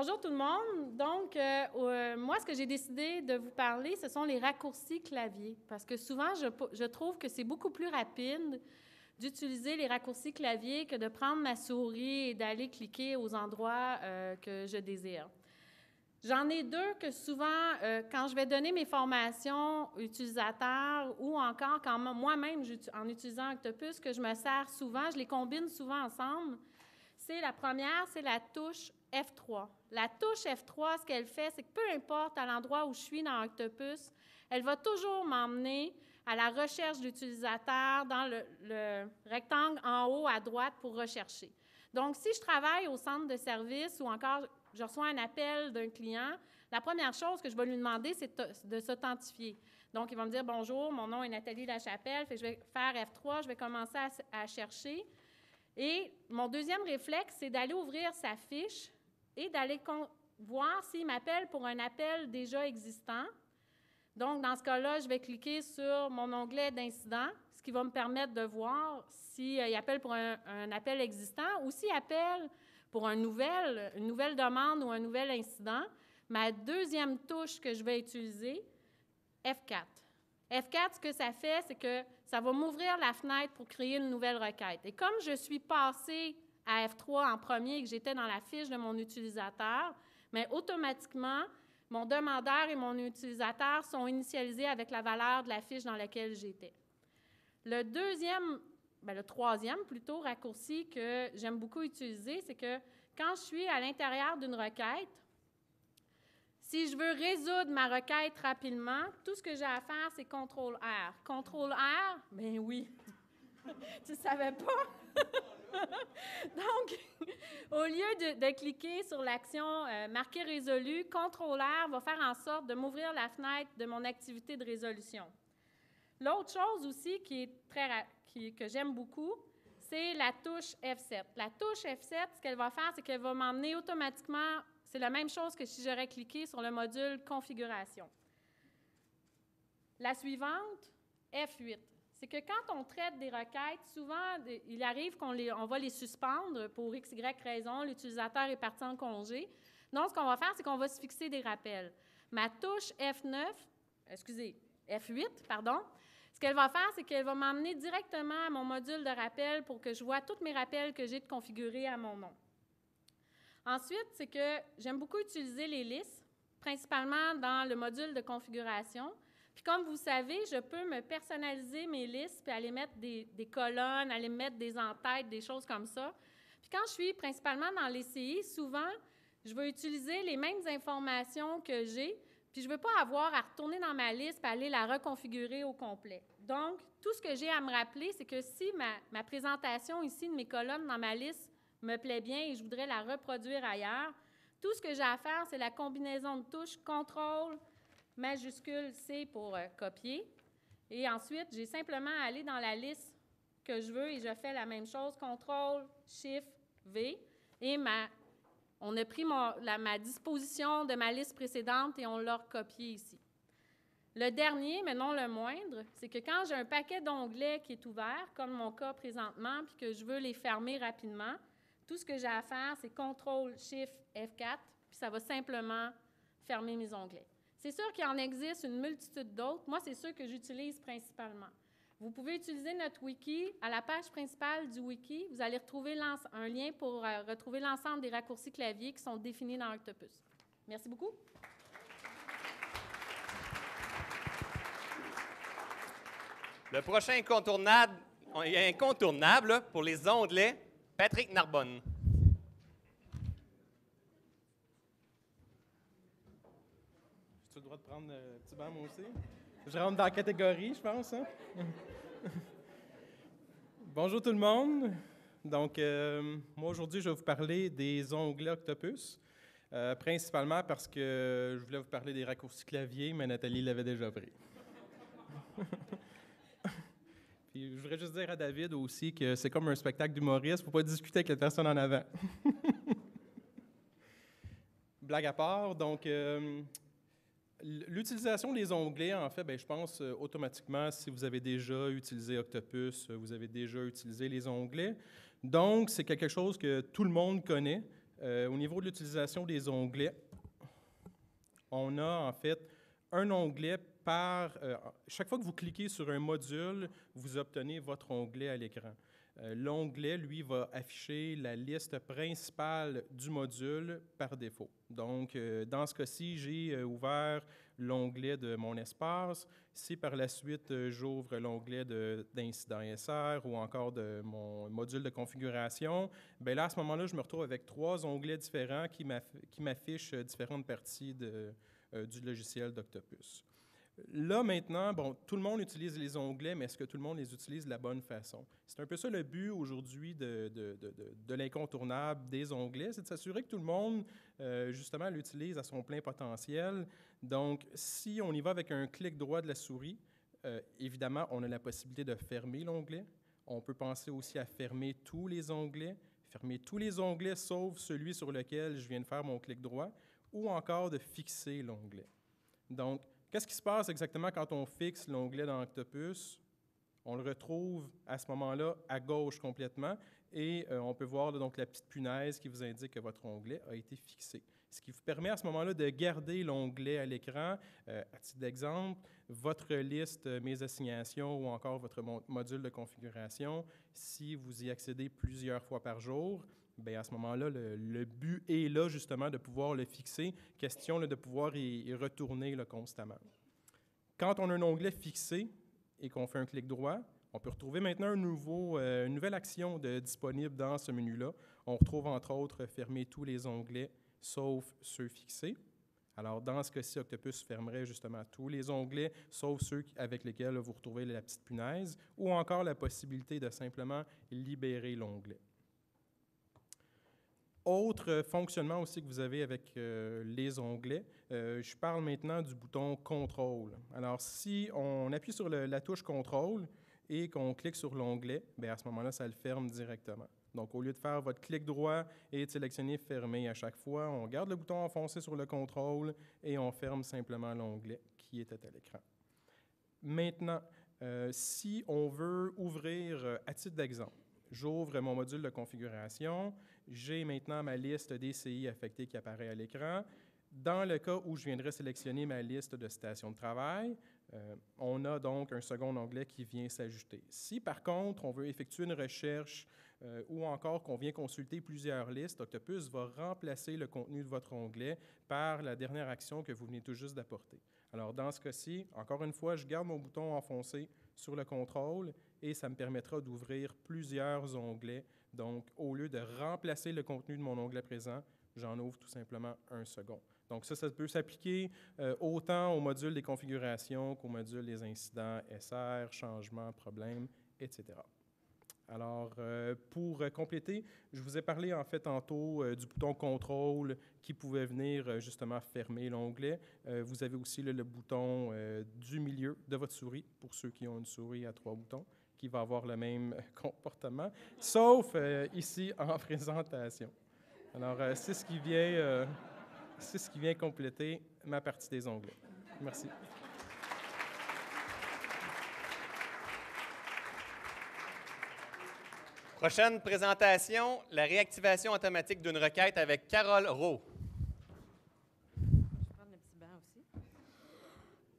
Bonjour tout le monde. Donc, moi, ce que j'ai décidé de vous parler, ce sont les raccourcis clavier. Parce que souvent, je trouve que c'est beaucoup plus rapide d'utiliser les raccourcis clavier que de prendre ma souris et d'aller cliquer aux endroits que je désire. J'en ai deux que souvent, quand je vais donner mes formations utilisateurs ou encore quand moi-même, en utilisant Octopus, que je me sers souvent, je les combine souvent ensemble. La première, c'est la touche F3. La touche F3, ce qu'elle fait, c'est que peu importe à l'endroit où je suis dans Octopus, elle va toujours m'emmener à la recherche d'utilisateur dans le rectangle en haut à droite pour rechercher. Donc, si je travaille au centre de service ou encore je reçois un appel d'un client, la première chose que je vais lui demander, c'est de s'authentifier. Donc, il va me dire « Bonjour, mon nom est Nathalie Lachapelle », je vais faire F3, je vais commencer à chercher. Et mon deuxième réflexe, c'est d'aller ouvrir sa fiche et d'aller voir s'il m'appelle pour un appel déjà existant. Donc, dans ce cas-là, je vais cliquer sur mon onglet d'incident, ce qui va me permettre de voir s'il appelle pour un appel existant ou s'il appelle pour une nouvelle demande ou un nouvel incident. Ma deuxième touche que je vais utiliser, F4. F4, ce que ça fait, c'est que ça va m'ouvrir la fenêtre pour créer une nouvelle requête. Et comme je suis passée à F3 en premier et que j'étais dans la fiche de mon utilisateur, mais automatiquement, mon demandeur et mon utilisateur sont initialisés avec la valeur de la fiche dans laquelle j'étais. Le troisième plutôt, raccourci que j'aime beaucoup utiliser, c'est que quand je suis à l'intérieur d'une requête, si je veux résoudre ma requête rapidement, tout ce que j'ai à faire, c'est CTRL-R. CTRL-R, bien oui. Tu ne savais pas? Donc, au lieu de cliquer sur l'action marquer résolu, CTRL-R va faire en sorte de m'ouvrir la fenêtre de mon activité de résolution. L'autre chose aussi que j'aime beaucoup, c'est la touche F7. La touche F7, ce qu'elle va faire, c'est qu'elle va m'emmener automatiquement. C'est la même chose que si j'aurais cliqué sur le module « Configuration ». La suivante, F8. C'est que quand on traite des requêtes, souvent, il arrive qu'on va les suspendre pour x, y raison, l'utilisateur est parti en congé. Donc, ce qu'on va faire, c'est qu'on va se fixer des rappels. Ma touche F8, ce qu'elle va faire, c'est qu'elle va m'emmener directement à mon module de rappel pour que je vois tous mes rappels que j'ai de configurés à mon nom. Ensuite, c'est que j'aime beaucoup utiliser les listes, principalement dans le module de configuration. Puis comme vous savez, je peux me personnaliser mes listes, puis aller mettre des colonnes, aller mettre des en-têtes, des choses comme ça. Puis quand je suis principalement dans l'ECI, souvent, je vais utiliser les mêmes informations que j'ai, puis je ne veux pas avoir à retourner dans ma liste et aller la reconfigurer au complet. Donc, tout ce que j'ai à me rappeler, c'est que si ma présentation ici de mes colonnes dans ma liste me plaît bien et je voudrais la reproduire ailleurs, tout ce que j'ai à faire, c'est la combinaison de touches CTRL, majuscule C pour copier. Et ensuite, j'ai simplement à aller dans la liste que je veux et je fais la même chose, CTRL, SHIFT, V. Et on a pris ma disposition de ma liste précédente et on l'a recopié ici. Le dernier, mais non le moindre, c'est que quand j'ai un paquet d'onglets qui est ouvert, comme mon cas présentement, puis que je veux les fermer rapidement, tout ce que j'ai à faire, c'est CTRL, SHIFT, F4, puis ça va simplement fermer mes onglets. C'est sûr qu'il en existe une multitude d'autres. Moi, c'est ceux que j'utilise principalement. Vous pouvez utiliser notre wiki. À la page principale du wiki, vous allez retrouver un lien pour retrouver l'ensemble des raccourcis clavier qui sont définis dans Octopus. Merci beaucoup. Le prochain incontournable pour les onglets, Patrick Narbonne. J'ai-tu le droit de prendre le petit banc, moi aussi? Je rentre dans la catégorie, je pense. Hein? Bonjour tout le monde. Donc, moi, aujourd'hui, je vais vous parler des onglets Octopus, principalement parce que je voulais vous parler des raccourcis clavier, mais Nathalie l'avait déjà pris. Puis, je voudrais juste dire à David aussi que c'est comme un spectacle d'humoriste, il ne faut pas discuter avec la personne en avant. Blague à part, donc, l'utilisation des onglets, en fait, je pense automatiquement, si vous avez déjà utilisé Octopus, vous avez déjà utilisé les onglets. Donc, c'est quelque chose que tout le monde connaît. Au niveau de l'utilisation des onglets, on a en fait un onglet par... chaque fois que vous cliquez sur un module, vous obtenez votre onglet à l'écran. L'onglet, lui, va afficher la liste principale du module par défaut. Donc, dans ce cas-ci, j'ai ouvert l'onglet de mon espace. Si par la suite, j'ouvre l'onglet d'incident SR ou encore de mon module de configuration, bien là, à ce moment-là, je me retrouve avec 3 onglets différents qui m'affichent différentes parties du logiciel d'Octopus. Là, maintenant, bon, tout le monde utilise les onglets, mais est-ce que tout le monde les utilise de la bonne façon? C'est un peu ça le but aujourd'hui de l'incontournable des onglets, c'est de s'assurer que tout le monde, justement, l'utilise à son plein potentiel. Donc, si on y va avec un clic droit de la souris, évidemment, on a la possibilité de fermer l'onglet. On peut penser aussi à fermer tous les onglets sauf celui sur lequel je viens de faire mon clic droit, ou encore de fixer l'onglet. Donc, qu'est-ce qui se passe exactement quand on fixe l'onglet dans Octopus? On le retrouve à ce moment-là à gauche complètement et on peut voir là, donc la petite punaise qui vous indique que votre onglet a été fixé. Ce qui vous permet à ce moment-là de garder l'onglet à l'écran. À titre d'exemple, votre liste Mes assignations ou encore votre module de configuration, si vous y accédez plusieurs fois par jour, bien, à ce moment-là, le but est là, justement, de pouvoir le fixer. Question là, de pouvoir y retourner là, constamment. Quand on a un onglet fixé et qu'on fait un clic droit, on peut retrouver maintenant une nouvelle action disponible dans ce menu-là. On retrouve, entre autres, fermer tous les onglets, sauf ceux fixés. Alors, dans ce cas-ci, Octopus fermerait justement tous les onglets, sauf ceux avec lesquels vous retrouvez la petite punaise, ou encore la possibilité de simplement libérer l'onglet. Autre fonctionnement aussi que vous avez avec les onglets, je parle maintenant du bouton « Contrôle ». Alors, si on appuie sur la touche « Contrôle » et qu'on clique sur l'onglet, bien à ce moment-là, ça le ferme directement. Donc, au lieu de faire votre clic droit et de sélectionner « Fermer » à chaque fois, on garde le bouton enfoncé sur le « Contrôle » et on ferme simplement l'onglet qui était à l'écran. Maintenant, si on veut ouvrir, à titre d'exemple, j'ouvre mon module de configuration. J'ai maintenant ma liste des CI affectées qui apparaît à l'écran. Dans le cas où je viendrais sélectionner ma liste de stations de travail, on a donc un second onglet qui vient s'ajouter. Si par contre, on veut effectuer une recherche ou encore qu'on vient consulter plusieurs listes, Octopus va remplacer le contenu de votre onglet par la dernière action que vous venez tout juste d'apporter. Alors dans ce cas-ci, encore une fois, je garde mon bouton enfoncé sur le contrôle et ça me permettra d'ouvrir plusieurs onglets. Donc, au lieu de remplacer le contenu de mon onglet présent, j'en ouvre tout simplement un second. Donc ça peut s'appliquer autant au module des configurations qu'au module des incidents, SR, changements, problèmes, etc. Alors, pour compléter, je vous ai parlé en fait tantôt du bouton « Contrôle » qui pouvait venir justement fermer l'onglet. Vous avez aussi le bouton du milieu de votre souris, pour ceux qui ont une souris à 3 boutons, qui va avoir le même comportement, sauf ici en présentation. Alors, c'est ce qui vient compléter ma partie des onglets. Merci. Prochaine présentation, la réactivation automatique d'une requête avec Carole Rowe. Je vais prendre le petit banc aussi.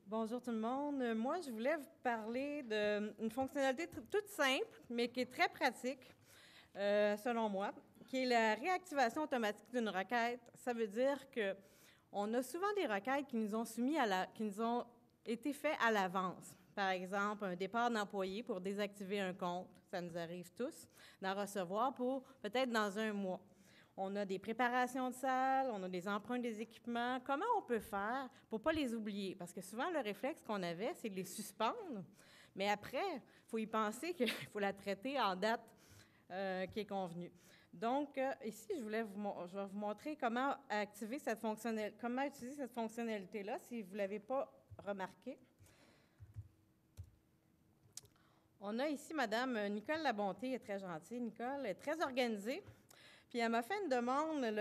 Bonjour tout le monde. Moi, je voulais vous parler d'une fonctionnalité toute simple, mais qui est très pratique, selon moi, qui est la réactivation automatique d'une requête. Ça veut dire qu'on a souvent des requêtes qui nous ont été faites à l'avance. Par exemple, un départ d'employé pour désactiver un compte, ça nous arrive tous, d'en recevoir pour peut-être dans un mois. On a des préparations de salles, on a des emprunts des équipements. Comment on peut faire pour ne pas les oublier? Parce que souvent, le réflexe qu'on avait, c'est de les suspendre, mais après, il faut y penser qu'il faut la traiter en date qui est convenue. Donc, ici, je vais vous montrer comment utiliser cette fonctionnalité-là, si vous ne l'avez pas remarqué. On a ici Mme Nicole Labonté, elle est très gentille, Nicole, elle est très organisée. Puis elle m'a fait une demande elle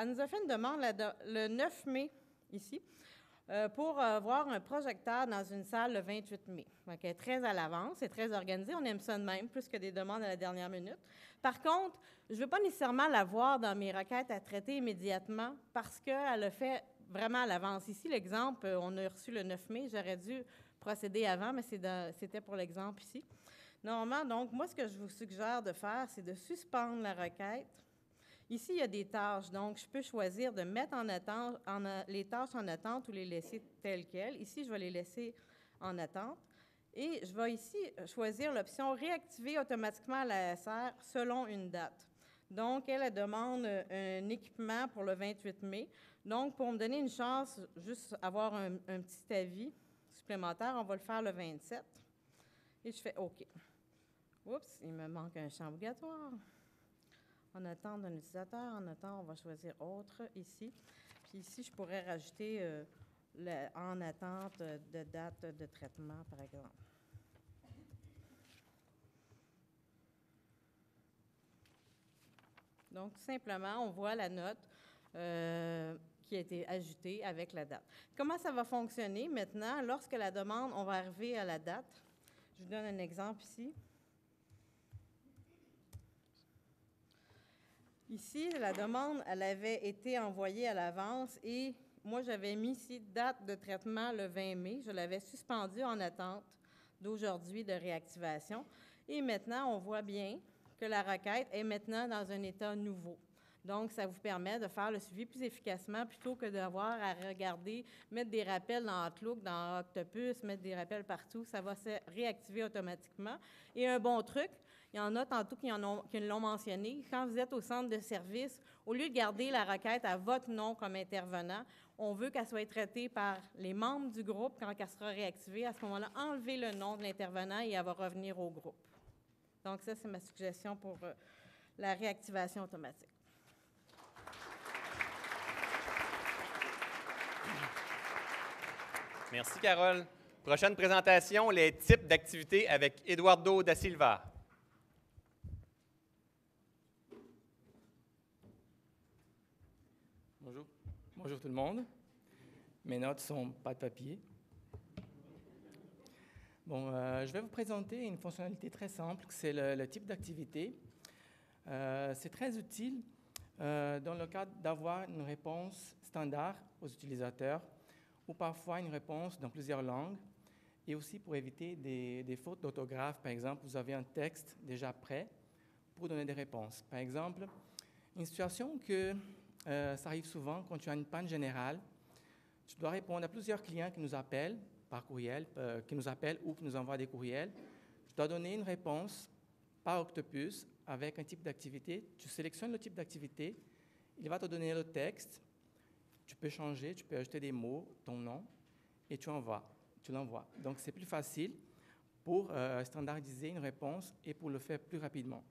nous a fait une demande le 9 mai, ici, pour voir un projecteur dans une salle le 28 mai. Donc, elle est très à l'avance, c'est très organisé. On aime ça de même, plus que des demandes à la dernière minute. Par contre, je ne veux pas nécessairement la voir dans mes requêtes à traiter immédiatement parce qu'elle a fait vraiment à l'avance. Ici, l'exemple, on a reçu le 9 mai. J'aurais dû procéder avant, mais c'était pour l'exemple ici. Normalement, donc, moi, ce que je vous suggère de faire, c'est de suspendre la requête. Ici, il y a des tâches, donc je peux choisir de mettre en attente, les tâches en attente ou les laisser telles quelles. Ici, je vais les laisser en attente. Et je vais ici choisir l'option « Réactiver automatiquement la SR selon une date ». Donc, elle demande un équipement pour le 28 mai. Donc, pour me donner une chance, juste avoir un petit avis supplémentaire, on va le faire le 27. Et je fais OK. Oups, il me manque un champ obligatoire. En attente d'un utilisateur, en attente, on va choisir autre ici. Puis ici, je pourrais rajouter en attente de date de traitement, par exemple. Donc, tout simplement, on voit la note qui a été ajoutée avec la date. Comment ça va fonctionner maintenant? Lorsque la demande, on va arriver à la date. Je vous donne un exemple ici. Ici, la demande, elle avait été envoyée à l'avance et moi, j'avais mis ici date de traitement le 20 mai. Je l'avais suspendue en attente d'aujourd'hui de réactivation. Et maintenant, on voit bien que la requête est maintenant dans un état nouveau. Donc, ça vous permet de faire le suivi plus efficacement plutôt que d'avoir à regarder, mettre des rappels dans Outlook, dans Octopus, mettre des rappels partout. Ça va se réactiver automatiquement. Et un bon truc, il y en a tantôt qui l'ont mentionné, quand vous êtes au centre de service, au lieu de garder la requête à votre nom comme intervenant, on veut qu'elle soit traitée par les membres du groupe quand elle sera réactivée. À ce moment-là, enlevez le nom de l'intervenant et elle va revenir au groupe. Donc, ça, c'est ma suggestion pour la réactivation automatique. Merci, Carole. Prochaine présentation, les types d'activités avec Eduardo da Silva. Bonjour. Bonjour tout le monde. Mes notes sont pas de papier. Bon, je vais vous présenter une fonctionnalité très simple, c'est le type d'activité. C'est très utile dans le cas d'avoir une réponse standard aux utilisateurs ou parfois une réponse dans plusieurs langues et aussi pour éviter des fautes d'orthographe. Par exemple, vous avez un texte déjà prêt pour donner des réponses. Par exemple, une situation que ça arrive souvent quand tu as une panne générale, tu dois répondre à plusieurs clients qui nous appellent par courriel, qui nous appellent ou qui nous envoient des courriels. Tu dois donner une réponse par Octopus avec un type d'activité. Tu sélectionnes le type d'activité, il va te donner le texte, tu peux changer, tu peux ajouter des mots, ton nom, et tu l'envoies. Donc, c'est plus facile pour standardiser une réponse et pour le faire plus rapidement.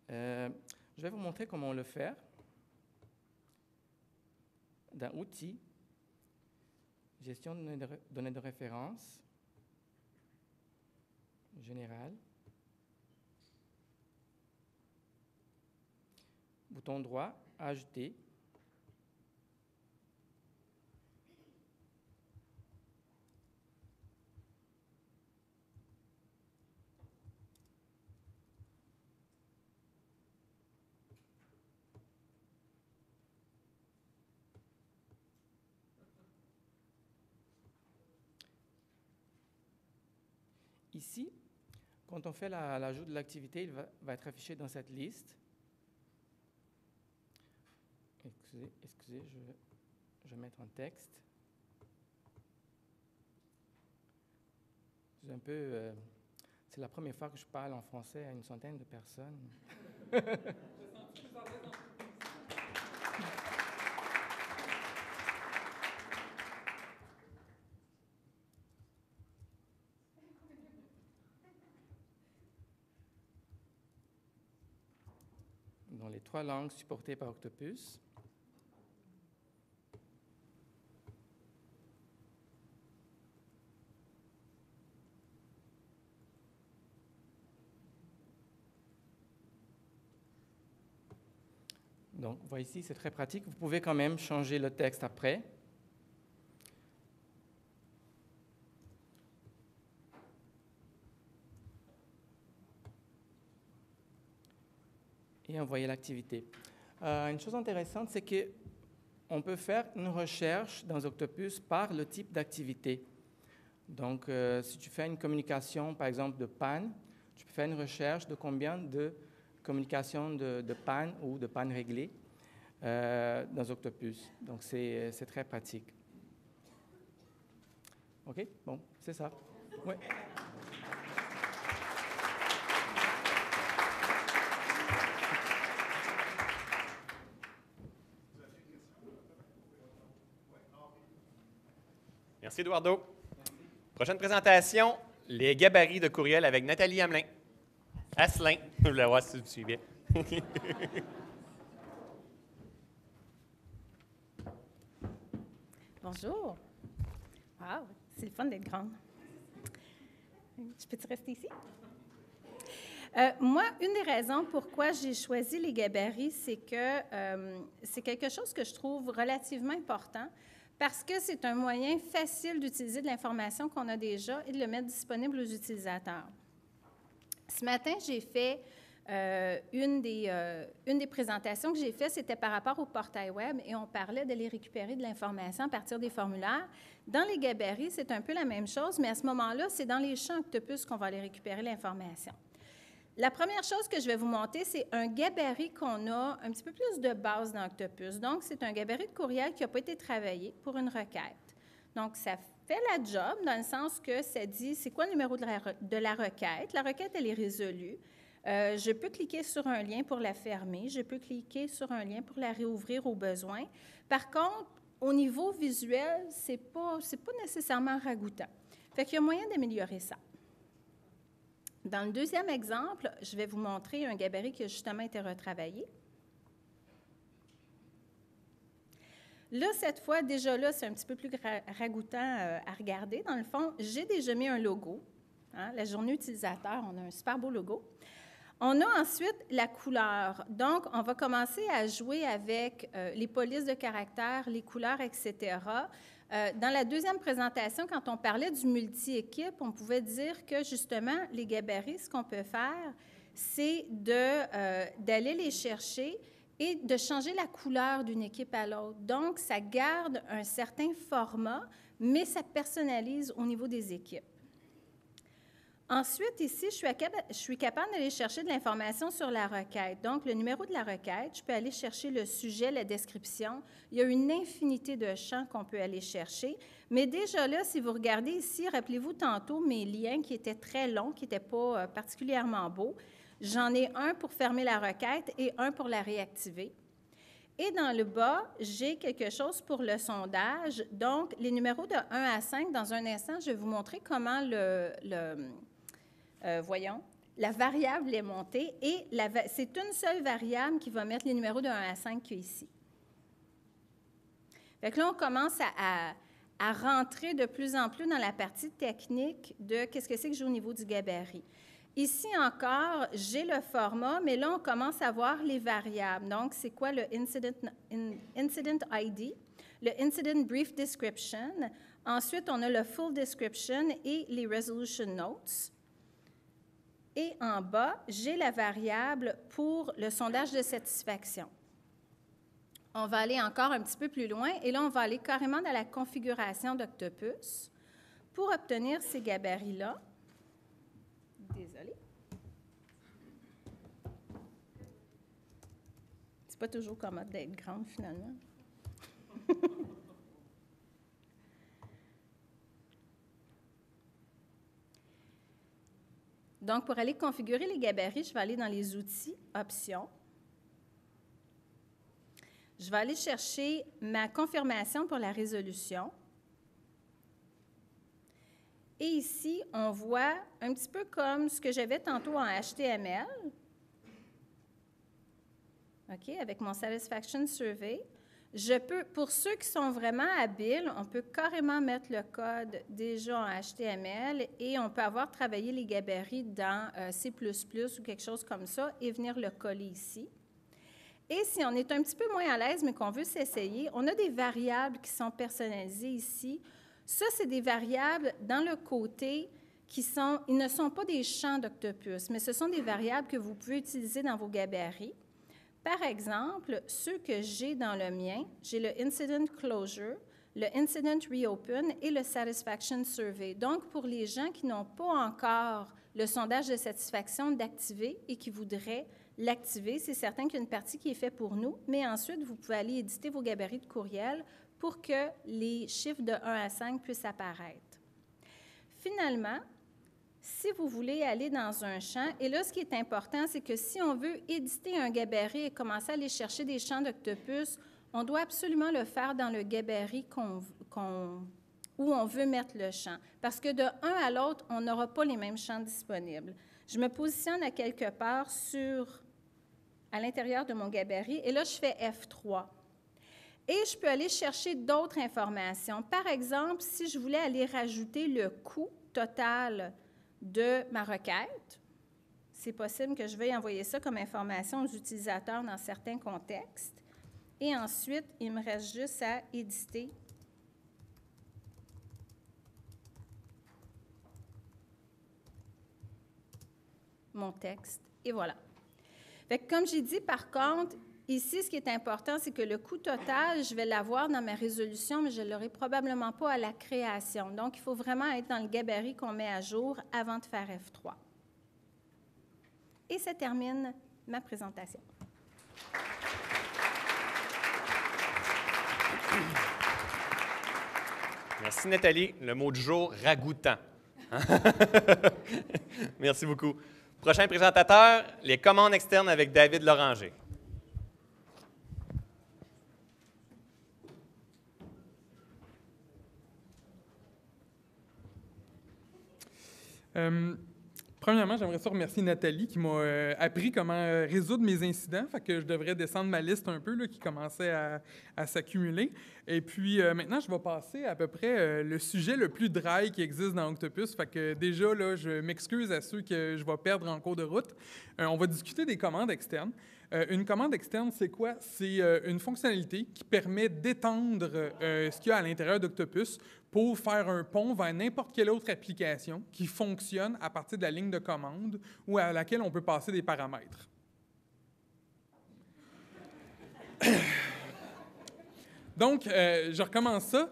Je vais vous montrer comment le faire d'un outil, gestion de données de référence, général, bouton droit, ajouter, ici, quand on fait l'ajout de l'activité, il va être affiché dans cette liste. Excusez, je vais mettre un texte. C'est la première fois que je parle en français à une centaine de personnes. Dans les 3 langues supportées par Octopus. Donc, vous voyez ici, c'est très pratique. Vous pouvez quand même changer le texte après. et envoyer l'activité. Une chose intéressante, c'est qu'on peut faire une recherche dans Octopus par le type d'activité. Donc, si tu fais une communication, par exemple, de panne, tu peux faire une recherche de combien de communications de panne ou de panne réglée dans Octopus. Donc, c'est très pratique. OK? Bon, c'est ça. Ouais. Merci, Eduardo. Prochaine présentation, les gabarits de courriel avec Nathalie Hamelin. Asselin. Je voulais voir si tu me suivais. Bonjour. Wow, c'est le fun d'être grande. Je peux-tu rester ici? Moi, une des raisons pourquoi j'ai choisi les gabarits, c'est que c'est quelque chose que je trouve relativement important parce que c'est un moyen facile d'utiliser de l'information qu'on a déjà et de le mettre disponible aux utilisateurs. Ce matin, j'ai fait une des présentations que j'ai faites, c'était par rapport au portail web et on parlait d'aller récupérer de l'information à partir des formulaires. Dans les gabarits, c'est un peu la même chose, mais à ce moment-là, c'est dans les champs Octopus qu'on va aller récupérer l'information. La première chose que je vais vous montrer, c'est un gabarit qu'on a un petit peu plus de base dans Octopus. Donc, c'est un gabarit de courriel qui n'a pas été travaillé pour une requête. Donc, ça fait la job dans le sens que ça dit c'est quoi le numéro de la requête. La requête, elle est résolue. Je peux cliquer sur un lien pour la fermer. Je peux cliquer sur un lien pour la réouvrir au besoin. Par contre, au niveau visuel, c'est pas nécessairement ragoûtant. Fait qu'il y a moyen d'améliorer ça. Dans le deuxième exemple, je vais vous montrer un gabarit qui a justement été retravaillé. Là, cette fois, déjà là, c'est un petit peu plus ragoûtant à regarder. Dans le fond, j'ai déjà mis un logo. Hein, la journée utilisateur, on a un super beau logo. On a ensuite la couleur. Donc, on va commencer à jouer avec les polices de caractères, les couleurs, etc. Dans la deuxième présentation, quand on parlait du multi-équipe, on pouvait dire que, justement, les gabarits, ce qu'on peut faire, c'est d'aller les chercher et de changer la couleur d'une équipe à l'autre. Donc, ça garde un certain format, mais ça personnalise au niveau des équipes. Ensuite, ici, je suis capable d'aller chercher de l'information sur la requête. Donc, le numéro de la requête, je peux aller chercher le sujet, la description. Il y a une infinité de champs qu'on peut aller chercher. Mais déjà là, si vous regardez ici, rappelez-vous tantôt mes liens qui étaient très longs, qui n'étaient pas particulièrement beaux. J'en ai un pour fermer la requête et un pour la réactiver. Et dans le bas, j'ai quelque chose pour le sondage. Donc, les numéros de 1 à 5, dans un instant, je vais vous montrer comment la variable est montée et c'est une seule variable qui va mettre les numéros de 1 à 5 qu'il y a ici. Fait que là, on commence à rentrer de plus en plus dans la partie technique de qu'est-ce que c'est que j'ai au niveau du gabarit. Ici encore, j'ai le format, mais là, on commence à voir les variables. Donc, c'est quoi le Incident ID, le Incident Brief Description. Ensuite, on a le Full Description et les Resolution Notes. Et en bas, j'ai la variable pour le sondage de satisfaction. On va aller encore un petit peu plus loin, et là, on va aller carrément dans la configuration d'Octopus pour obtenir ces gabarits-là. Désolée. C'est pas toujours commode d'être grande, finalement. Donc, pour aller configurer les gabarits, je vais aller dans les outils, options. Je vais aller chercher ma confirmation pour la résolution. Et ici, on voit un petit peu comme ce que j'avais tantôt en HTML, OK, avec mon Satisfaction Survey. Je peux, pour ceux qui sont vraiment habiles, on peut carrément mettre le code déjà en HTML et on peut avoir travaillé les gabarits dans C++ ou quelque chose comme ça et venir le coller ici. Et si on est un petit peu moins à l'aise, mais qu'on veut s'essayer, on a des variables qui sont personnalisées ici. Ça, c'est des variables dans le côté ils ne sont pas des champs d'Octopus, mais ce sont des variables que vous pouvez utiliser dans vos gabarits. Par exemple, ceux que j'ai dans le mien, j'ai le Incident Closure, le Incident Reopen et le Satisfaction Survey. Donc, pour les gens qui n'ont pas encore le sondage de satisfaction d'activer et qui voudraient l'activer, c'est certain qu'il y a une partie qui est faite pour nous, mais ensuite, vous pouvez aller éditer vos gabarits de courriel pour que les chiffres de 1 à 5 puissent apparaître. Finalement, si vous voulez aller dans un champ, et là, ce qui est important, c'est que si on veut éditer un gabarit et commencer à aller chercher des champs d'octopus, on doit absolument le faire dans le gabarit où on veut mettre le champ. Parce que de un à l'autre, on n'aura pas les mêmes champs disponibles. Je me positionne à quelque part à l'intérieur de mon gabarit, et là, je fais F3. Et je peux aller chercher d'autres informations. Par exemple, si je voulais aller rajouter le coût total de ma requête, c'est possible que je veuille envoyer ça comme information aux utilisateurs dans certains contextes. Et ensuite, il me reste juste à éditer mon texte. Et voilà. Fait que comme j'ai dit, par contre, ici, ce qui est important, c'est que le coût total, je vais l'avoir dans ma résolution, mais je ne l'aurai probablement pas à la création. Donc, il faut vraiment être dans le gabarit qu'on met à jour avant de faire F3. Et ça termine ma présentation. Merci, Nathalie. Le mot du jour, ragoûtant. Merci beaucoup. Prochain présentateur, les commandes externes avec David Loranger. Premièrement, j'aimerais ça remercier Nathalie qui m'a appris comment résoudre mes incidents. Fait que je devrais descendre ma liste un peu là, qui commençait à s'accumuler. Et puis maintenant, je vais passer à peu près le sujet le plus dry qui existe dans Octopus. Fait que déjà, là, je m'excuse à ceux que je vais perdre en cours de route. On va discuter des commandes externes. Une commande externe, c'est quoi? C'est une fonctionnalité qui permet d'étendre ce qu'il y a à l'intérieur d'Octopus pour faire un pont vers n'importe quelle autre application qui fonctionne à partir de la ligne de commande ou à laquelle on peut passer des paramètres. Donc, je recommence ça.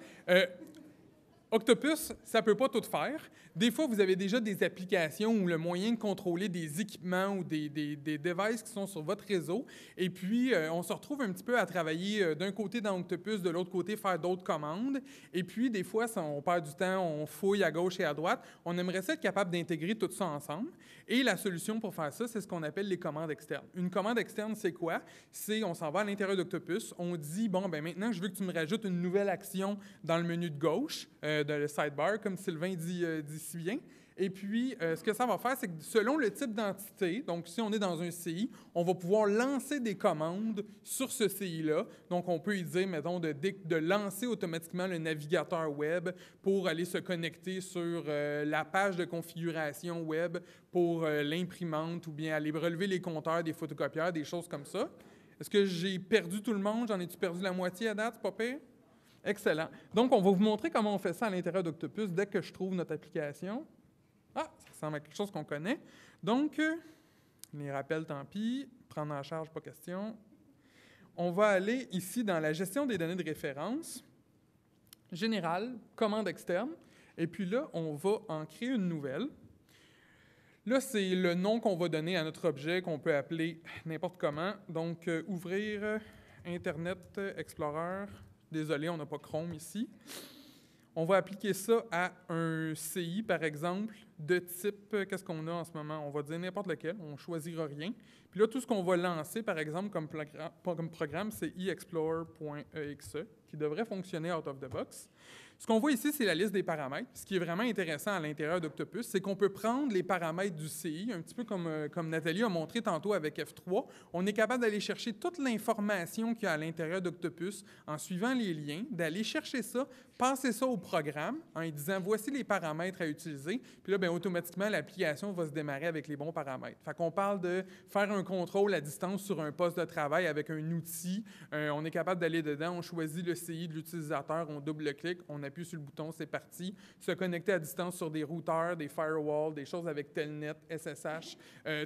Octopus, ça ne peut pas tout faire. Des fois, vous avez déjà des applications ou le moyen de contrôler des équipements ou des devices qui sont sur votre réseau. Et puis, on se retrouve un petit peu à travailler d'un côté dans Octopus, de l'autre côté, faire d'autres commandes. Et puis, des fois, on perd du temps, on fouille à gauche et à droite. On aimerait ça être capable d'intégrer tout ça ensemble. Et la solution pour faire ça, c'est ce qu'on appelle les commandes externes. Une commande externe, c'est quoi? C'est, on s'en va à l'intérieur d'Octopus, on dit, bon, ben maintenant, je veux que tu me rajoutes une nouvelle action dans le menu de gauche, dans le sidebar, comme Sylvain dit si bien. Et puis, ce que ça va faire, c'est que selon le type d'entité, donc si on est dans un CI, on va pouvoir lancer des commandes sur ce CI-là. Donc, on peut y dire, mettons, de lancer automatiquement le navigateur web pour aller se connecter sur la page de configuration web pour l'imprimante ou bien aller relever les compteurs des photocopieurs, des choses comme ça. Est-ce que j'ai perdu tout le monde? J'en ai-tu perdu la moitié à date? C'est pas pire? Excellent. Donc, on va vous montrer comment on fait ça à l'intérieur d'Octopus dès que je trouve notre application. Ah, ça ressemble à quelque chose qu'on connaît. Donc, les rappels, tant pis. Prendre en charge, pas question. On va aller ici dans la gestion des données de référence. Générale, commande externe. Et puis là, on va en créer une nouvelle. Là, c'est le nom qu'on va donner à notre objet qu'on peut appeler n'importe comment. Donc, ouvrir Internet Explorer. Désolé, on n'a pas Chrome ici. On va appliquer ça à un CI, par exemple, de type, qu'est-ce qu'on a en ce moment? On va dire n'importe lequel, on ne choisira rien. Puis là, tout ce qu'on va lancer, par exemple, comme programme, c'est eexplore.exe, qui devrait fonctionner out of the box. Ce qu'on voit ici, c'est la liste des paramètres. Ce qui est vraiment intéressant à l'intérieur d'Octopus, c'est qu'on peut prendre les paramètres du CI, un petit peu comme Nathalie a montré tantôt avec F3. On est capable d'aller chercher toute l'information qu'il y a à l'intérieur d'Octopus en suivant les liens, d'aller chercher ça, passer ça au programme en lui disant « voici les paramètres à utiliser ». Puis là, bien, automatiquement, l'application va se démarrer avec les bons paramètres. Fait qu'on parle de faire un contrôle à distance sur un poste de travail avec un outil. On est capable d'aller dedans, on choisit le CI de l'utilisateur, on double-clique, on appuie sur le bouton, c'est parti. Se connecter à distance sur des routeurs, des firewalls, des choses avec Telnet, SSH.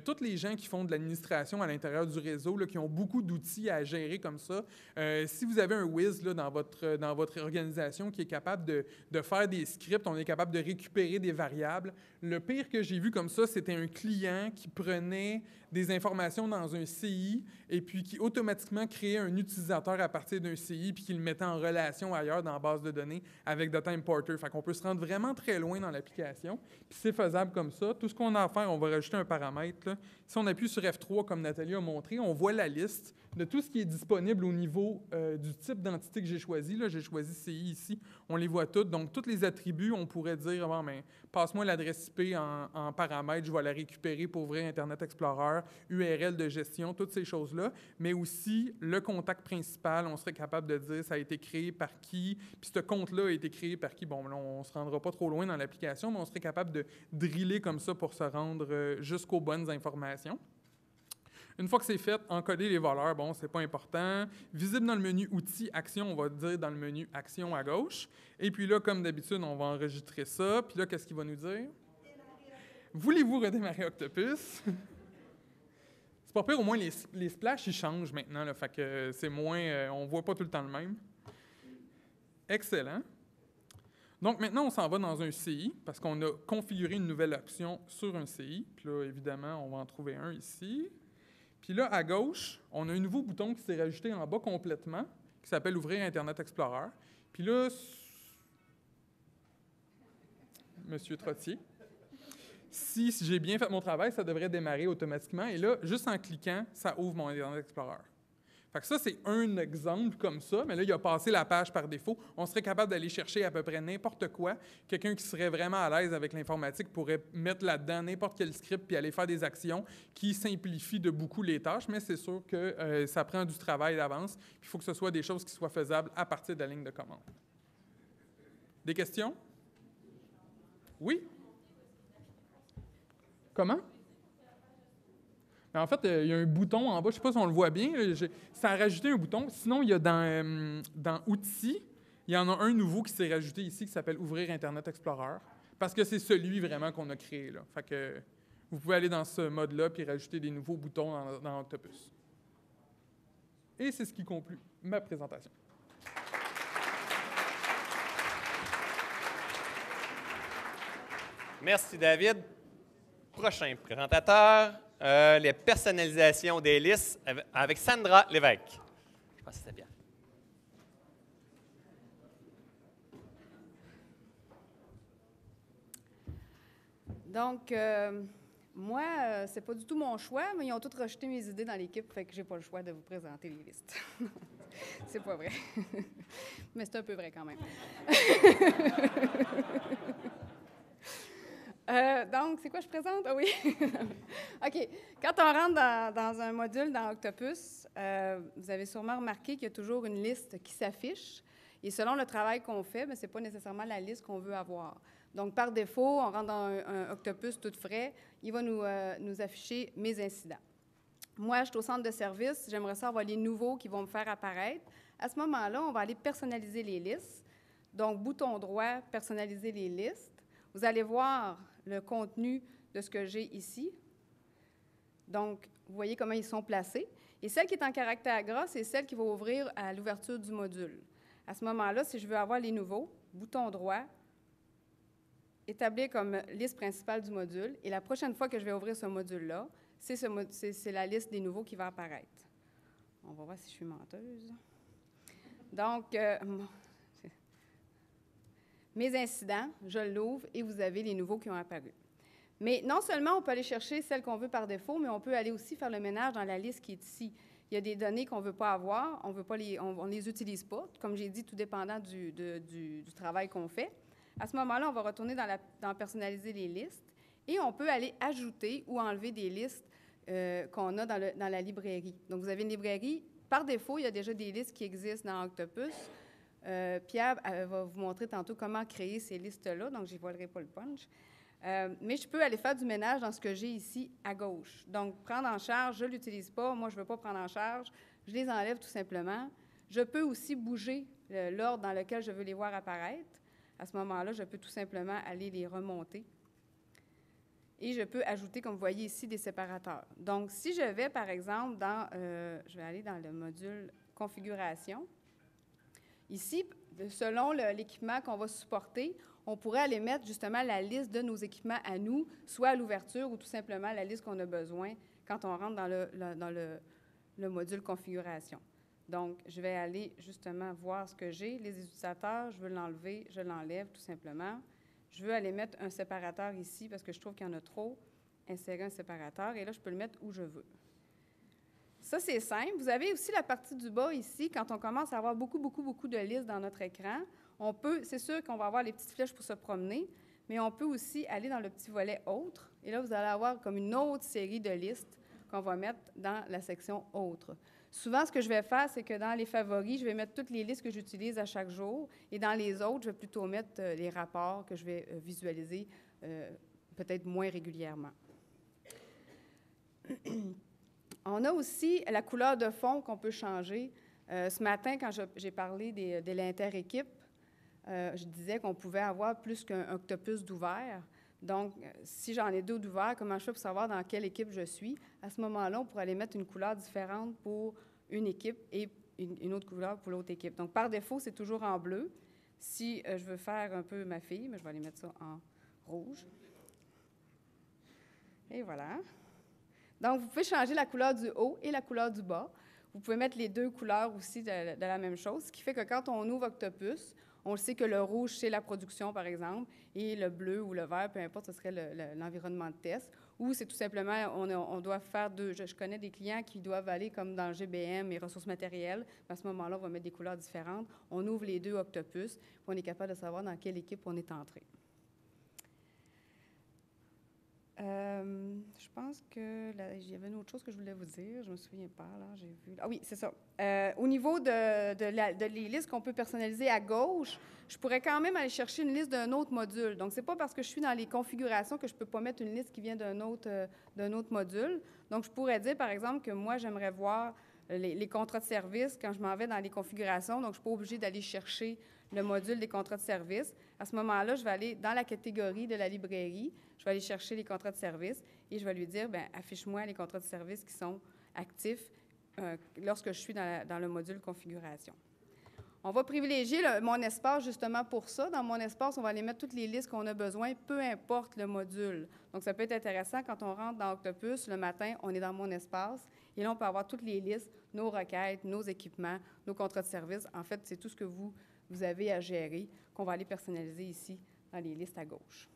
Tous les gens qui font de l'administration à l'intérieur du réseau, là, qui ont beaucoup d'outils à gérer comme ça, si vous avez un Wiz là, dans votre organisation qui est capable de faire des scripts, on est capable de récupérer des variables. Le pire que j'ai vu comme ça, c'était un client qui prenait des informations dans un CI et puis qui automatiquement créait un utilisateur à partir d'un CI puis qui le mettait en relation ailleurs dans la base de données avec Data Importer. Fait qu'on peut se rendre vraiment très loin dans l'application. Puis c'est faisable comme ça. Tout ce qu'on a à faire, on va rajouter un paramètre. Là. Si on appuie sur F3, comme Nathalie a montré, on voit la liste de tout ce qui est disponible au niveau du type d'entité que j'ai choisi. Là, j'ai choisi CI ici. On les voit toutes. Donc, tous les attributs, on pourrait dire, bon, ben, passe-moi l'adresse IP en paramètres, je vais la récupérer pour ouvrir Internet Explorer, URL de gestion, toutes ces choses-là. Mais aussi, le contact principal, on serait capable de dire ça a été créé par qui, puis ce compte-là a été créé par qui. Bon, là, on ne se rendra pas trop loin dans l'application, mais on serait capable de driller comme ça pour se rendre jusqu'aux bonnes informations. Une fois que c'est fait, encoder les valeurs, bon, c'est pas important. Visible dans le menu Outils, Action, on va dire dans le menu Action à gauche. Et puis là, comme d'habitude, on va enregistrer ça. Puis là, qu'est-ce qu'il va nous dire? Voulez-vous redémarrer Octopus? C'est pas pire, au moins les splashes, ils changent maintenant. Là, fait que c'est moins... on voit pas tout le temps le même. Excellent. Donc maintenant, on s'en va dans un CI parce qu'on a configuré une nouvelle option sur un CI. Puis là, évidemment, on va en trouver un ici. Puis là, à gauche, on a un nouveau bouton qui s'est rajouté en bas complètement, qui s'appelle « Ouvrir Internet Explorer ». Puis là, Monsieur Trottier, si j'ai bien fait mon travail, ça devrait démarrer automatiquement. Et là, juste en cliquant, ça ouvre mon Internet Explorer. Fait que ça, c'est un exemple comme ça, mais là, il a passé la page par défaut. On serait capable d'aller chercher à peu près n'importe quoi. Quelqu'un qui serait vraiment à l'aise avec l'informatique pourrait mettre là-dedans n'importe quel script puis aller faire des actions qui simplifient de beaucoup les tâches, mais c'est sûr que ça prend du travail d'avance. Il faut que ce soit des choses qui soient faisables à partir de la ligne de commande. Des questions? Oui? Comment? Mais en fait, il y a un bouton en bas, je ne sais pas si on le voit bien, ça a rajouté un bouton. Sinon, il y a dans Outils, il y en a un nouveau qui s'est rajouté ici qui s'appelle « Ouvrir Internet Explorer », parce que c'est celui vraiment qu'on a créé. Là. Fait que vous pouvez aller dans ce mode-là puis rajouter des nouveaux boutons dans Octopus. Et c'est ce qui conclut ma présentation. Merci, David. Prochain présentateur. Les personnalisations des listes avec Sandra Lévesque. Je pense que c'était bien. Donc, moi, c'est pas du tout mon choix, mais ils ont tous rejeté mes idées dans l'équipe, fait que j'ai pas le choix de vous présenter les listes. C'est pas vrai. Mais c'est un peu vrai quand même. Donc, c'est quoi je présente? Ah oui. OK. Quand on rentre dans un module dans Octopus, vous avez sûrement remarqué qu'il y a toujours une liste qui s'affiche. Et selon le travail qu'on fait, ce n'est pas nécessairement la liste qu'on veut avoir. Donc, par défaut, on rentre dans un Octopus tout frais, il va nous afficher mes incidents. Moi, je suis au centre de service, j'aimerais ça avoir les nouveaux qui vont me faire apparaître. À ce moment-là, on va aller personnaliser les listes. Donc, bouton droit, personnaliser les listes. Vous allez voir le contenu de ce que j'ai ici. Donc, vous voyez comment ils sont placés. Et celle qui est en caractère gras, c'est celle qui va ouvrir à l'ouverture du module. À ce moment-là, si je veux avoir les nouveaux, bouton droit, établir comme liste principale du module. Et la prochaine fois que je vais ouvrir ce module-là, c'est la liste des nouveaux qui va apparaître. On va voir si je suis menteuse. Donc, mes incidents, je l'ouvre et vous avez les nouveaux qui ont apparu. Mais non seulement on peut aller chercher celles qu'on veut par défaut, mais on peut aller aussi faire le ménage dans la liste qui est ici. Il y a des données qu'on ne veut pas avoir, on ne les utilise pas, comme j'ai dit, tout dépendant du travail qu'on fait. À ce moment-là, on va retourner dans personnaliser les listes et on peut aller ajouter ou enlever des listes qu'on a dans la librairie. Donc, vous avez une librairie. Par défaut, il y a déjà des listes qui existent dans Octopus. Pierre va vous montrer tantôt comment créer ces listes-là, donc je n'y voilerai pas le punch. Mais je peux aller faire du ménage dans ce que j'ai ici à gauche. Donc, prendre en charge, je ne l'utilise pas. Moi, je ne veux pas prendre en charge. Je les enlève tout simplement. Je peux aussi bouger l'ordre dans lequel je veux les voir apparaître. À ce moment-là, je peux tout simplement aller les remonter. Et je peux ajouter, comme vous voyez ici, des séparateurs. Donc, si je vais, par exemple, je vais aller dans le module configuration. Ici, selon l'équipement qu'on va supporter, on pourrait aller mettre justement la liste de nos équipements à nous, soit à l'ouverture ou tout simplement la liste qu'on a besoin quand on rentre dans le module configuration. Donc, je vais aller justement voir ce que j'ai. Les utilisateurs, je veux l'enlever, je l'enlève tout simplement. Je veux aller mettre un séparateur ici parce que je trouve qu'il y en a trop. Insérer un séparateur et là, je peux le mettre où je veux. Ça, c'est simple. Vous avez aussi la partie du bas ici. Quand on commence à avoir beaucoup de listes dans notre écran, c'est sûr qu'on va avoir les petites flèches pour se promener, mais on peut aussi aller dans le petit volet « Autres ». Et là, vous allez avoir comme une autre série de listes qu'on va mettre dans la section « Autres ». Souvent, ce que je vais faire, c'est que dans les favoris, je vais mettre toutes les listes que j'utilise à chaque jour. Et dans les autres, je vais plutôt mettre les rapports que je vais visualiser peut-être moins régulièrement. On a aussi la couleur de fond qu'on peut changer. Ce matin, quand j'ai parlé de l'inter-équipe, je disais qu'on pouvait avoir plus qu'un octopus d'ouvert. Donc, si j'en ai 2 d'ouverts, comment je fais pour savoir dans quelle équipe je suis? À ce moment-là, on pourrait aller mettre une couleur différente pour une équipe et une autre couleur pour l'autre équipe. Donc, par défaut, c'est toujours en bleu. Si je veux faire un peu ma fille, mais je vais aller mettre ça en rouge. Et voilà. Donc, vous pouvez changer la couleur du haut et la couleur du bas. Vous pouvez mettre les 2 couleurs aussi de la même chose, ce qui fait que quand on ouvre Octopus, on sait que le rouge, c'est la production, par exemple, et le bleu ou le vert, peu importe, ce serait l'environnement de test. Ou c'est tout simplement, on doit faire 2. Je connais des clients qui doivent aller comme dans le GBM et ressources matérielles. À ce moment-là, on va mettre des couleurs différentes. On ouvre les 2 Octopus, puis on est capable de savoir dans quelle équipe on est entré. Je pense que il y avait une autre chose que je voulais vous dire. Je me souviens pas, là, j'ai vu. Ah oui, c'est ça. Au niveau de les listes qu'on peut personnaliser à gauche, je pourrais quand même aller chercher une liste d'un autre module. Donc, c'est pas parce que je suis dans les configurations que je peux pas mettre une liste qui vient d'un autre module. Donc, je pourrais dire, par exemple, que moi, j'aimerais voir les contrats de service quand je m'en vais dans les configurations. Donc, je ne suis pas obligée d'aller chercher le module des contrats de service. À ce moment-là, je vais aller dans la catégorie de la librairie, je vais aller chercher les contrats de service et je vais lui dire, bien, affiche-moi les contrats de service qui sont actifs lorsque je suis dans le module configuration. On va privilégier mon espace justement pour ça. Dans mon espace, on va aller mettre toutes les listes qu'on a besoin, peu importe le module. Donc, ça peut être intéressant quand on rentre dans Octopus, le matin, on est dans mon espace et là, on peut avoir toutes les listes, nos requêtes, nos équipements, nos contrats de service. En fait, c'est tout ce que vous avez à gérer, qu'on va aller personnaliser ici dans les listes à gauche.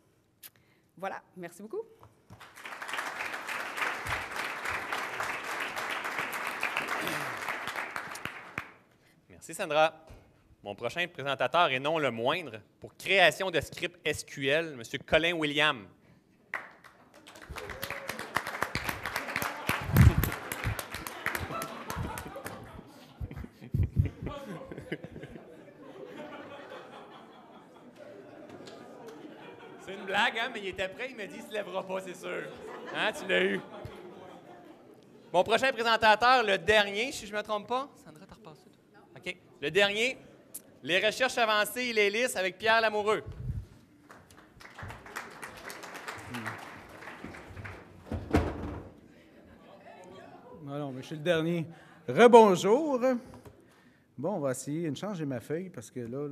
Voilà, merci beaucoup. Merci Sandra. Mon prochain présentateur, et non le moindre, pour création de scripts SQL, M. Colin William. C'est une blague, hein, mais il était prêt, il m'a dit qu'il ne se lèvera pas, c'est sûr. Hein, tu l'as eu. Mon prochain présentateur, le dernier, si je ne me trompe pas. Sandra, t'as repassé, toi? OK. Le dernier, les recherches avancées et les listes avec Pierre Lamoureux. Non, mais je suis le dernier. Rebonjour. Bon, on va essayer de changer ma feuille parce que là...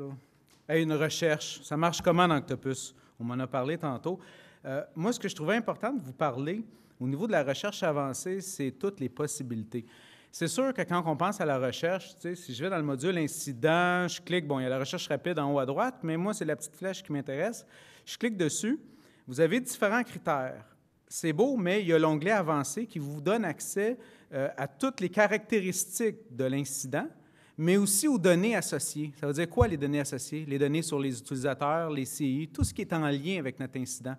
Hey, une recherche, ça marche comment dans Octopus? On m'en a parlé tantôt. Moi, ce que je trouvais important de vous parler au niveau de la recherche avancée, c'est toutes les possibilités. C'est sûr que quand on pense à la recherche, tu sais, si je vais dans le module incident, je clique, bon, il y a la recherche rapide en haut à droite, mais moi, c'est la petite flèche qui m'intéresse. Je clique dessus. Vous avez différents critères. C'est beau, mais il y a l'onglet avancé qui vous donne accès à toutes les caractéristiques de l'incident, mais aussi aux données associées. Ça veut dire quoi, les données associées? Les données sur les utilisateurs, les CI, tout ce qui est en lien avec notre incident.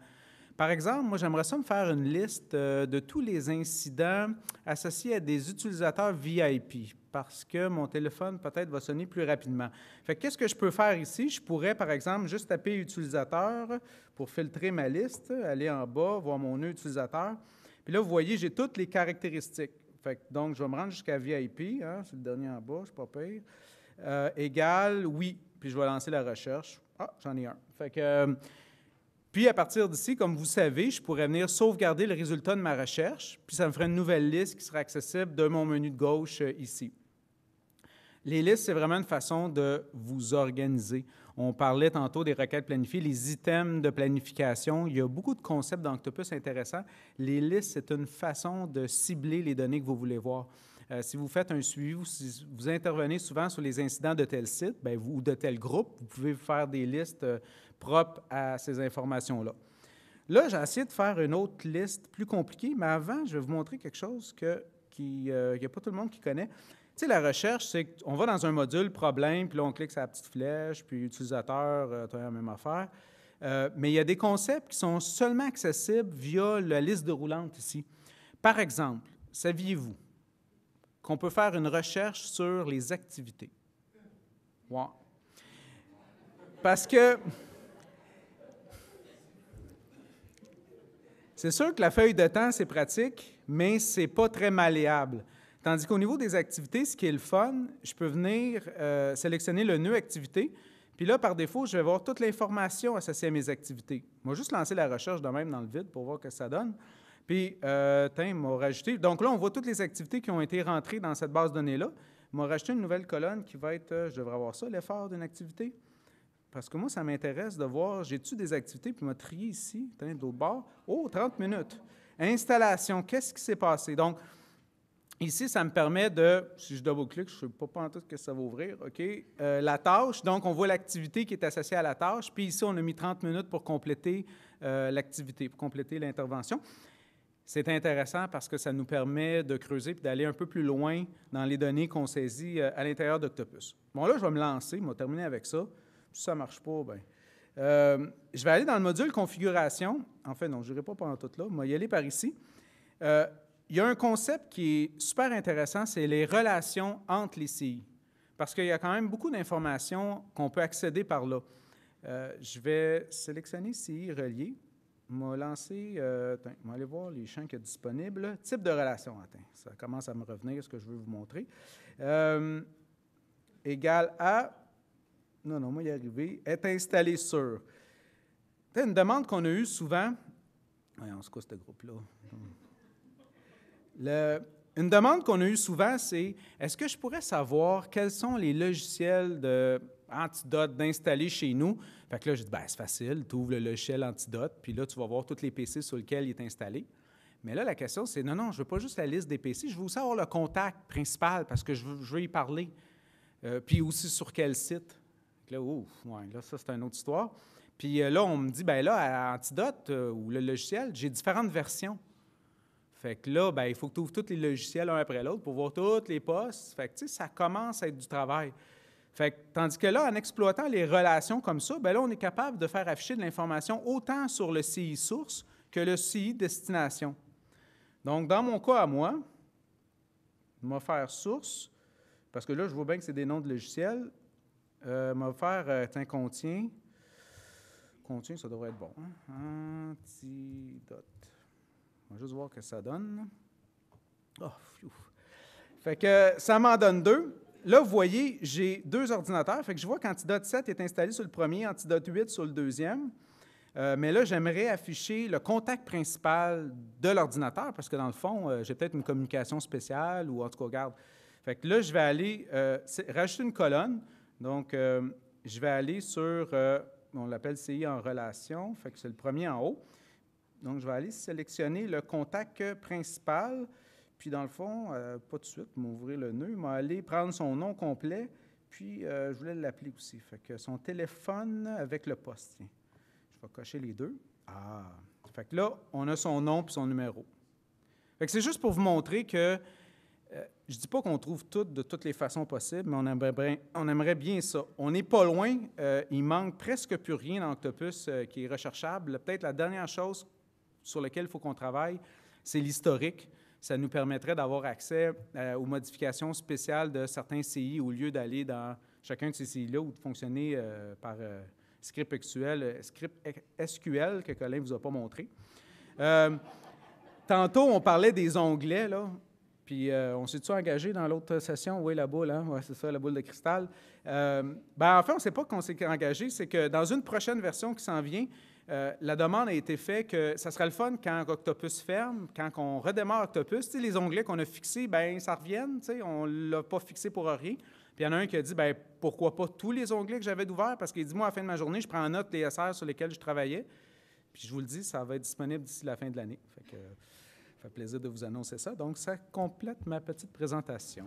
Par exemple, moi, j'aimerais ça me faire une liste de tous les incidents associés à des utilisateurs VIP, parce que mon téléphone, peut-être, va sonner plus rapidement. Fait que qu'est-ce que je peux faire ici? Je pourrais, par exemple, juste taper « Utilisateur » pour filtrer ma liste, aller en bas, voir mon nœud utilisateur. Puis là, vous voyez, j'ai toutes les caractéristiques. Fait que, donc, je vais me rendre jusqu'à VIP, hein, c'est le dernier en bas, je ne suis pas pire. Égal, oui, puis je vais lancer la recherche. Ah, j'en ai un. Fait que, puis, à partir d'ici, comme vous savez, je pourrais venir sauvegarder le résultat de ma recherche, puis ça me ferait une nouvelle liste qui sera accessible de mon menu de gauche ici. Les listes, c'est vraiment une façon de vous organiser. On parlait tantôt des requêtes planifiées, les items de planification. Il y a beaucoup de concepts dans Octopus intéressants. Les listes, c'est une façon de cibler les données que vous voulez voir. Si vous faites un suivi ou si vous intervenez souvent sur les incidents de tel site ou de tel groupe, vous pouvez faire des listes propres à ces informations-là. Là, j'ai essayé de faire une autre liste plus compliquée, mais avant, je vais vous montrer quelque chose qu'il n'y a pas tout le monde qui connaît. Tu sais, la recherche, c'est qu'on va dans un module problème, puis là, on clique sur la petite flèche, puis utilisateur, tu as la même affaire. Mais il y a des concepts qui sont seulement accessibles via la liste déroulante ici. Par exemple, saviez-vous qu'on peut faire une recherche sur les activités? Wow. Parce que c'est sûr que la feuille de temps, c'est pratique, mais ce n'est pas très malléable. Tandis qu'au niveau des activités, ce qui est le fun, je peux venir sélectionner le nœud activité, puis là, par défaut, je vais voir toute l'information associée à mes activités. Je vais juste lancer la recherche de même dans le vide pour voir ce que ça donne. Puis, il m'a rajouté. Donc là, on voit toutes les activités qui ont été rentrées dans cette base de données-là. Il m'a rajouté une nouvelle colonne qui va être, je devrais avoir ça, l'effort d'une activité. Parce que moi, ça m'intéresse de voir, j'ai-tu des activités, puis il m'a trié ici, de l'autre bord. Oh, 30 minutes. Installation, qu'est-ce qui s'est passé? Donc, ici, ça me permet de, si je double-clique, je ne sais pas en tout ce que ça va ouvrir, OK, la tâche. Donc, on voit l'activité qui est associée à la tâche. Puis ici, on a mis 30 minutes pour compléter l'activité, pour compléter l'intervention. C'est intéressant parce que ça nous permet de creuser et d'aller un peu plus loin dans les données qu'on saisit à l'intérieur d'Octopus. Bon, là, je vais me lancer, je vais terminer avec ça. Si ça ne marche pas, bien. Je vais aller dans le module configuration. En fait, non, je n'irai pas pendant tout là. Je vais y aller par ici. Il y a un concept qui est super intéressant, c'est les relations entre les CI. Parce qu'il y a quand même beaucoup d'informations qu'on peut accéder par là. Je vais sélectionner CI relié. Je vais lancer, je vais aller voir les champs qu'il y a disponibles. Type de relation, attends, ça commence à me revenir, ce que je veux vous montrer. Égal à, non, moi y arriver, est installé sur. C'est une demande qu'on a eue souvent. Voyons, c'est quoi ce groupe-là? Une demande qu'on a eue souvent, c'est est-ce que je pourrais savoir quels sont les logiciels d'Antidote d'installer chez nous? Fait que là, j'ai dit, c'est facile, tu ouvres le logiciel Antidote, puis là, tu vas voir tous les PC sur lesquels il est installé. Mais là, la question, c'est non, je ne veux pas juste la liste des PC, je veux aussi avoir le contact principal parce que je veux y parler. Puis aussi sur quel site. Là, là, ça, c'est une autre histoire. Puis là, on me dit, là, à Antidote ou le logiciel, j'ai différentes versions. Fait que là, il faut que tu ouvres tous les logiciels un après l'autre pour voir tous les postes. Fait que, tu sais, ça commence à être du travail. Fait que, tandis que là, en exploitant les relations comme ça, là, on est capable de faire afficher de l'information autant sur le CI source que le CI destination. Donc, dans mon cas à moi, je vais faire source, parce que là, je vois bien que c'est des noms de logiciels. Je vais faire, contient, ça devrait être bon. Antidote. On va juste voir ce que ça donne. Oh, pfiou. Fait que ça m'en donne 2. Là, vous voyez, j'ai 2 ordinateurs. Fait que je vois qu'Antidote 7 est installé sur le premier, Antidote 8 sur le deuxième. Mais là, j'aimerais afficher le contact principal de l'ordinateur parce que dans le fond, j'ai peut-être une communication spéciale ou en tout cas, regarde. Fait que là, je vais aller rajouter une colonne. Donc, je vais aller sur, on l'appelle CI en relation. Fait que c'est le premier en haut. Donc, je vais aller sélectionner le contact principal. Puis, dans le fond, pas tout de suite, m'ouvrir le nœud. Je vais aller prendre son nom complet. Puis, je voulais l'appeler aussi. Fait que son téléphone avec le poste. Tiens. Je vais cocher les 2. Ah! Fait que là, on a son nom puis son numéro. Fait que c'est juste pour vous montrer que je ne dis pas qu'on trouve tout de toutes les façons possibles, mais on aimerait bien ça. On n'est pas loin. Il manque presque plus rien dans Octopus qui est recherchable. Peut-être la dernière chose sur laquelle il faut qu'on travaille, c'est l'historique. Ça nous permettrait d'avoir accès aux modifications spéciales de certains CI au lieu d'aller dans chacun de ces CI-là ou de fonctionner par script SQL que Colin ne vous a pas montré. Tantôt, on parlait des onglets, là. Puis on s'est-tu engagé dans l'autre session? Oui, la boule, hein? Oui, c'est ça, la boule de cristal. En fait, on ne sait pas qu'on s'est engagé, c'est que dans une prochaine version qui s'en vient, la demande a été faite que ça serait le fun quand Octopus ferme, quand on redémarre Octopus, les onglets qu'on a fixés, bien, ça revienne, on ne l'a pas fixé pour rien. Puis il y en a un qui a dit, bien, pourquoi pas tous les onglets que j'avais d'ouvert, parce qu'il dit, moi, à la fin de ma journée, je prends en note les SR sur lesquels je travaillais. Puis je vous le dis, ça va être disponible d'ici la fin de l'année. Ça fait plaisir de vous annoncer ça. Donc, ça complète ma petite présentation.